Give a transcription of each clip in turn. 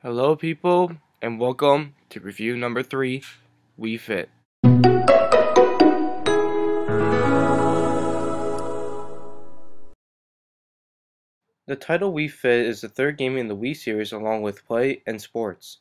Hello people, and welcome to review number 3, Wii Fit. The title Wii Fit is the third game in the Wii Series along with Play and Sports.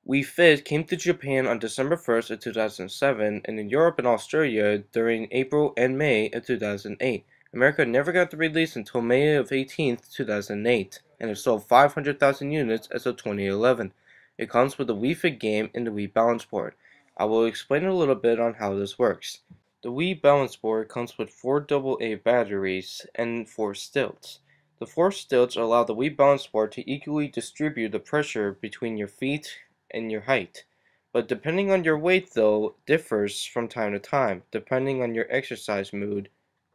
Wii Fit came to Japan on December 1st of 2007 and in Europe and Australia during April and May of 2008. America never got the release until May of 18th, 2008, and it sold 500,000 units as of 2011. It comes with the Wii Fit game and the Wii Balance Board. I will explain a little bit on how this works. The Wii Balance Board comes with 4 AA batteries and 4 stilts. The 4 stilts allow the Wii Balance Board to equally distribute the pressure between your feet and your height. But depending on your weight though, differs from time to time, depending on your exercise mood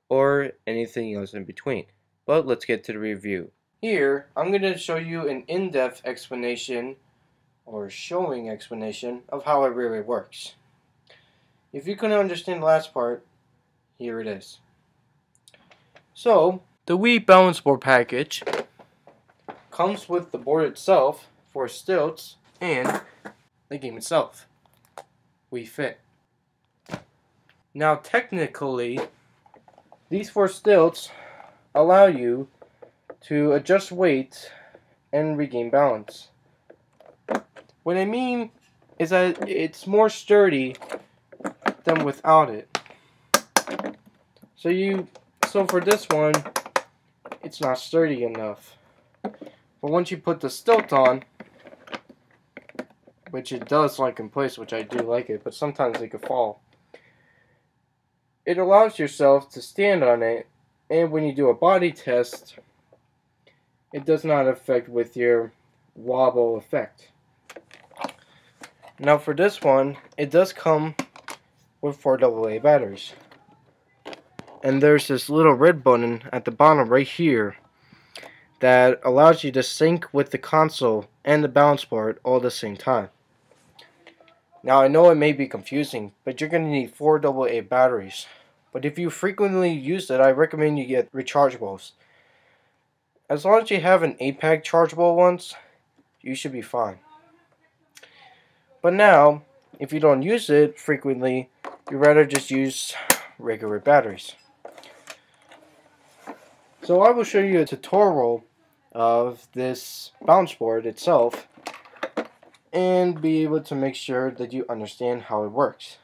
or anything else in between. But let's get to the review. Here, I'm going to show you an in-depth explanation or showing explanation of how it really works. If you couldn't understand the last part, here it is. So, the Wii Balance Board package comes with the board itself, 4 stilts, and the game itself, Wii Fit. Now technically, these 4 stilts allow you to adjust weight and regain balance. What I mean is that it's more sturdy than without it. So for this one, it's not sturdy enough. But once you put the stilt on, which it does like in place, which I do like it, but sometimes they could fall. It allows yourself to stand on it, and when you do a body test, it does not affect with your wobble effect. Now for this one, it does come with 4 AA batteries. And there's this little red button at the bottom right here that allows you to sync with the console and the balance board all at the same time. Now I know it may be confusing, but you're going to need 4 AA batteries. But if you frequently use it, I recommend you get rechargeables. As long as you have an 8-pack chargeable ones, you should be fine. But now, if you don't use it frequently, you'd rather just use regular batteries. So I will show you a tutorial of this balance board itself and be able to make sure that you understand how it works.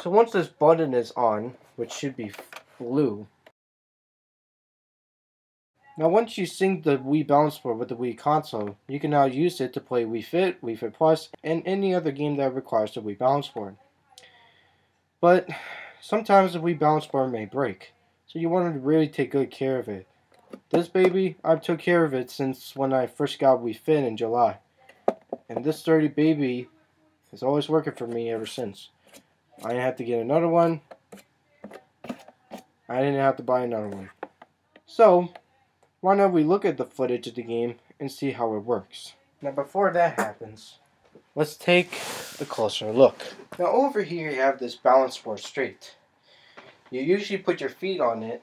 So once this button is on, which should be blue, now once you sync the Wii Balance Board with the Wii console, you can now use it to play Wii Fit, Wii Fit Plus, and any other game that requires the Wii Balance Board. But sometimes the Wii Balance Board may break, so you want to really take good care of it. This baby, I've took care of it since when I first got Wii Fit in July. And this sturdy baby is always working for me ever since. I didn't have to get another one. I didn't have to buy another one. So, why not we look at the footage of the game and see how it works. Now before that happens, let's take a closer look. Now over here you have this balance board straight. You usually put your feet on it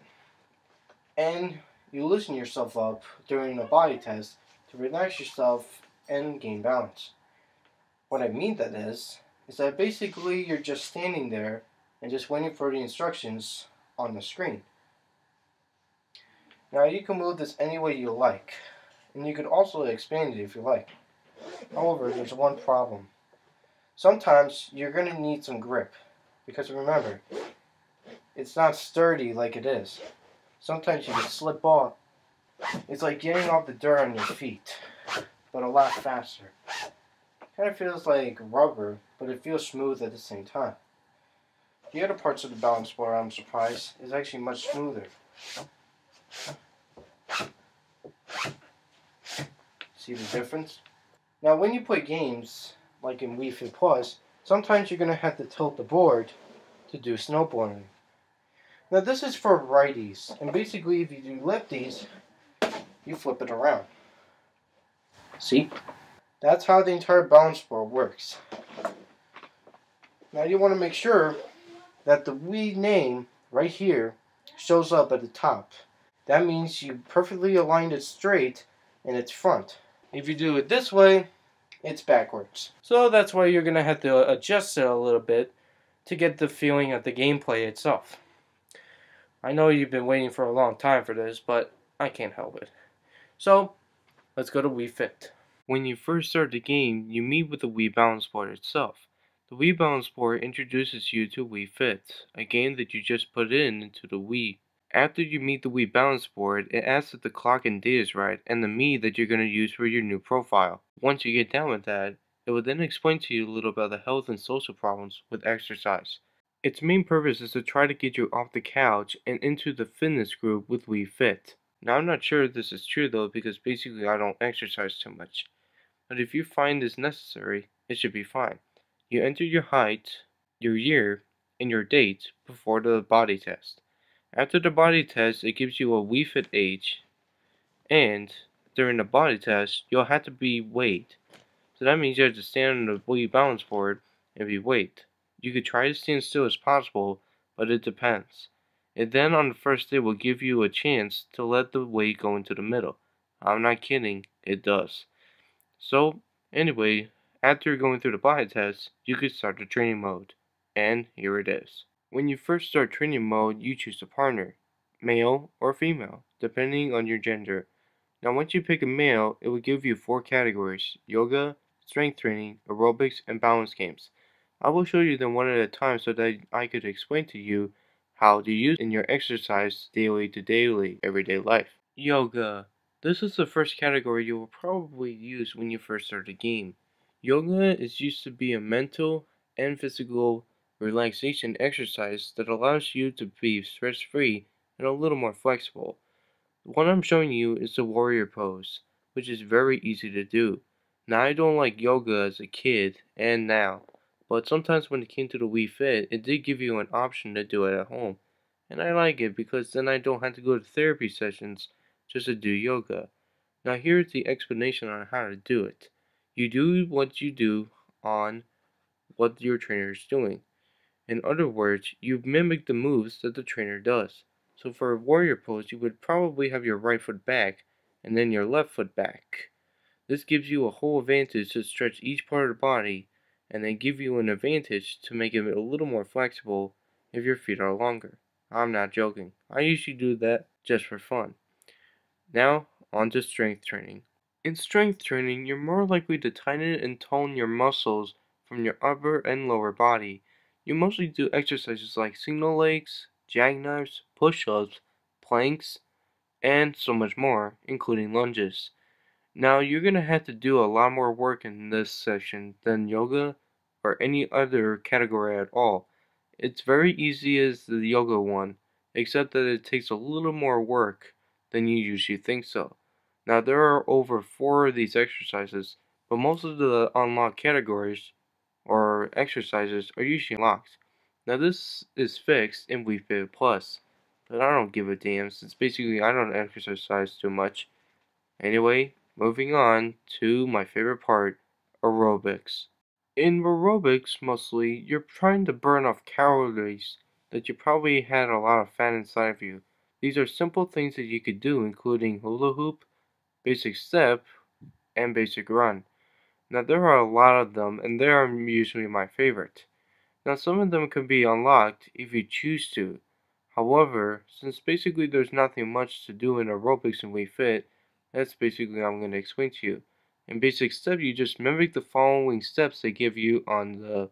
and you loosen yourself up during a body test to relax yourself and gain balance. What I mean that is that basically you're just standing there and just waiting for the instructions on the screen. Now you can move this any way you like, and you can also expand it if you like. However, there's one problem. Sometimes you're going to need some grip, because remember, it's not sturdy like it is. Sometimes you can slip off. It's like getting off the dirt on your feet, but a lot faster. Kind of feels like rubber, but it feels smooth at the same time. The other parts of the balance board, I'm surprised, is actually much smoother. See the difference? Now when you play games, like in Wii Fit Plus, sometimes you're going to have to tilt the board to do snowboarding. Now this is for righties, and basically if you do lefties, you flip it around. See? That's how the entire balance board works. Now you want to make sure that the Wii name right here shows up at the top. That means you perfectly aligned it straight in its front. If you do it this way, it's backwards. So that's why you're going to have to adjust it a little bit to get the feeling of the gameplay itself. I know you've been waiting for a long time for this, but I can't help it. So, let's go to Wii Fit. When you first start the game, you meet with the Wii Balance Board itself. The Wii Balance Board introduces you to Wii Fit, a game that you just put into the Wii. After you meet the Wii Balance Board, it asks if the clock and date is right and the Me that you're going to use for your new profile. Once you get done with that, it will then explain to you a little about the health and social problems with exercise. Its main purpose is to try to get you off the couch and into the fitness group with Wii Fit. Now I'm not sure if this is true though because basically I don't exercise too much. But if you find this necessary, it should be fine. You enter your height, your year, and your date before the body test. After the body test, it gives you a Wii Fit age, and during the body test, you'll have to be weighed. So that means you have to stand on the Wii Balance Board and be weighed. You could try to stand still as possible, but it depends. And then on the first day will give you a chance to let the weight go into the middle. I'm not kidding, it does. So, anyway, after going through the body test, you could start the training mode. And here it is. When you first start training mode, you choose a partner, male or female, depending on your gender. Now once you pick a male, it will give you 4 categories: yoga, strength training, aerobics, and balance games. I will show you them one at a time so that I could explain to you how to use in your exercise daily to daily everyday life. Yoga. This is the first category you will probably use when you first start a game. Yoga is used to be a mental and physical relaxation exercise that allows you to be stress-free and a little more flexible. What I'm showing you is the warrior pose, which is very easy to do. Now I don't like yoga as a kid and now, but sometimes when it came to the Wii Fit, it did give you an option to do it at home. And I like it because then I don't have to go to therapy sessions just to do yoga. Now here's the explanation on how to do it. You do what you do on what your trainer is doing. In other words, you mimic the moves that the trainer does. So for a warrior pose, you would probably have your right foot back and then your left foot back. This gives you a whole advantage to stretch each part of the body and then give you an advantage to make it a little more flexible if your feet are longer. I'm not joking. I usually do that just for fun. Now, on to strength training. In strength training, you're more likely to tighten and tone your muscles from your upper and lower body. You mostly do exercises like single legs, jackknives, push-ups, planks, and so much more, including lunges. Now, you're going to have to do a lot more work in this session than yoga or any other category at all. It's very easy as the yoga one, except that it takes a little more work than you usually think so. Now, there are over 4 of these exercises, but most of the unlocked categories or exercises are usually locked. Now, this is fixed in Wii Fit Plus, but I don't give a damn since basically I don't exercise too much. Anyway, moving on to my favorite part, aerobics. In aerobics, mostly, you're trying to burn off calories that you probably had a lot of fat inside of you. These are simple things that you could do, including hula hoop, basic step, and basic run. Now, there are a lot of them, and they are usually my favorite. Now, some of them can be unlocked if you choose to. However, since basically there's nothing much to do in aerobics and Wii Fit, that's basically what I'm going to explain to you. In basic step, you just mimic the following steps they give you on the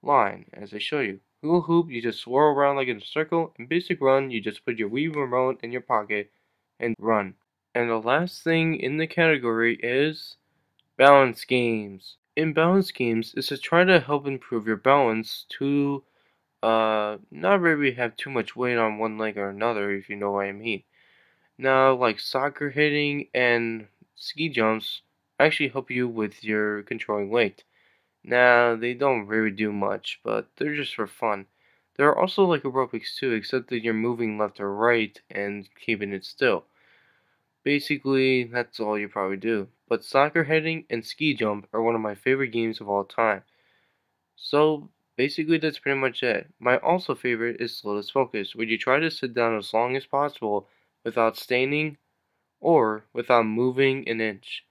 line, as I show you. Hula hoop, you just swirl around like in a circle. In basic run, you just put your Wii remote in your pocket and run. And the last thing in the category is balance games. In balance games is to try to help improve your balance to not really have too much weight on one leg or another, if you know what I mean. Now, like soccer hitting and ski jumps actually help you with your controlling weight. Now, they don't really do much, but they're just for fun. There are also like aerobics too, except that you're moving left or right and keeping it still. Basically, that's all you probably do. But soccer heading and ski jump are one of my favorite games of all time. So, basically that's pretty much it. My also favorite is Lotus Focus, where you try to sit down as long as possible without staining or without moving an inch.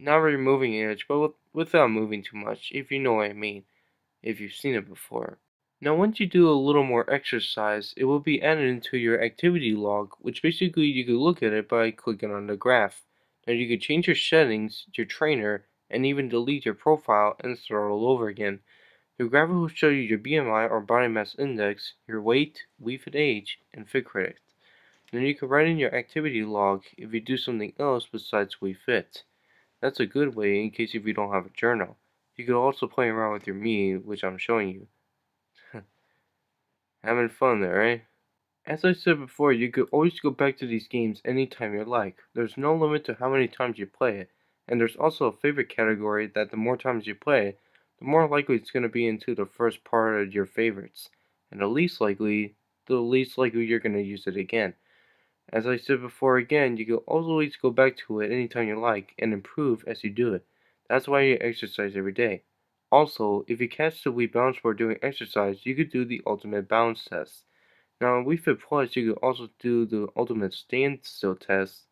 not removing an edge, but without moving too much, if you know what I mean, if you've seen it before. Now once you do a little more exercise, it will be added into your activity log, which basically you could look at it by clicking on the graph. Now you could change your settings, your trainer, and even delete your profile and start all over again. The graph will show you your BMI or body mass index, your weight, Wii Fit age, and Fit Critic. Then you can write in your activity log if you do something else besides Wii Fit. That's a good way in case if you don't have a journal. You could also play around with your Me, which I'm showing you. Having fun there, eh? As I said before, you could always go back to these games anytime you like. There's no limit to how many times you play it, and there's also a favorite category that the more times you play, the more likely it's going to be into the first part of your favorites, and the least likely you're going to use it again. As I said before again, you can always go back to it anytime you like and improve as you do it. That's why you exercise every day. Also, if you catch the Wii Balance Board doing exercise, you could do the ultimate balance test. Now in Wii Fit Plus, you could also do the ultimate standstill test,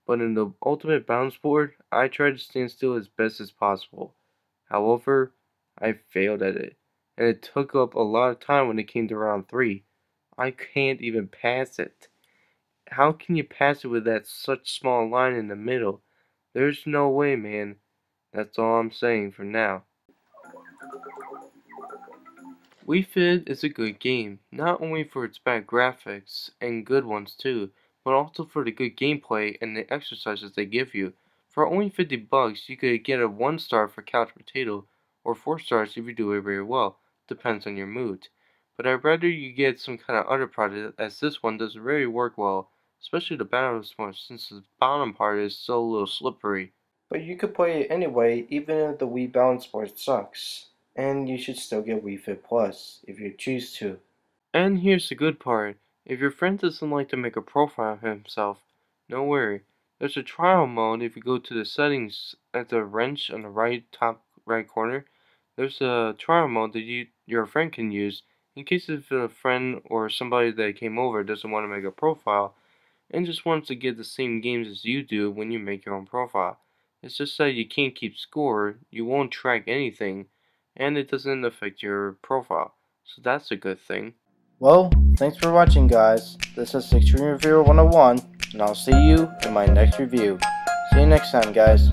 but in the ultimate balance board, I tried to stand still as best as possible. However, I failed at it, and it took up a lot of time when it came to round 3. I can't even pass it. How can you pass it with that such small line in the middle? There's no way, man. That's all I'm saying for now. Wii Fit is a good game, not only for its bad graphics, and good ones too, but also for the good gameplay and the exercises they give you. For only $50, you could get a 1 star for couch potato, or 4 stars if you do it very well, depends on your mood. But I'd rather you get some kind of other product, as this one does really work well, especially the balance part, since the bottom part is so a little slippery. But you could play it anyway, even if the Wii Balance Board sucks. And you should still get Wii Fit Plus, if you choose to. And here's the good part. If your friend doesn't like to make a profile of himself, no worry. There's a trial mode if you go to the settings at the wrench on the top right corner. There's a trial mode that your friend can use in case if a friend or somebody that came over doesn't want to make a profile and just wants to get the same games as you do when you make your own profile. It's just that you can't keep score, you won't track anything, and it doesn't affect your profile. So that's a good thing. Well, thanks for watching guys. This is Extreme Reviewer 101, and I'll see you in my next review. See you next time guys.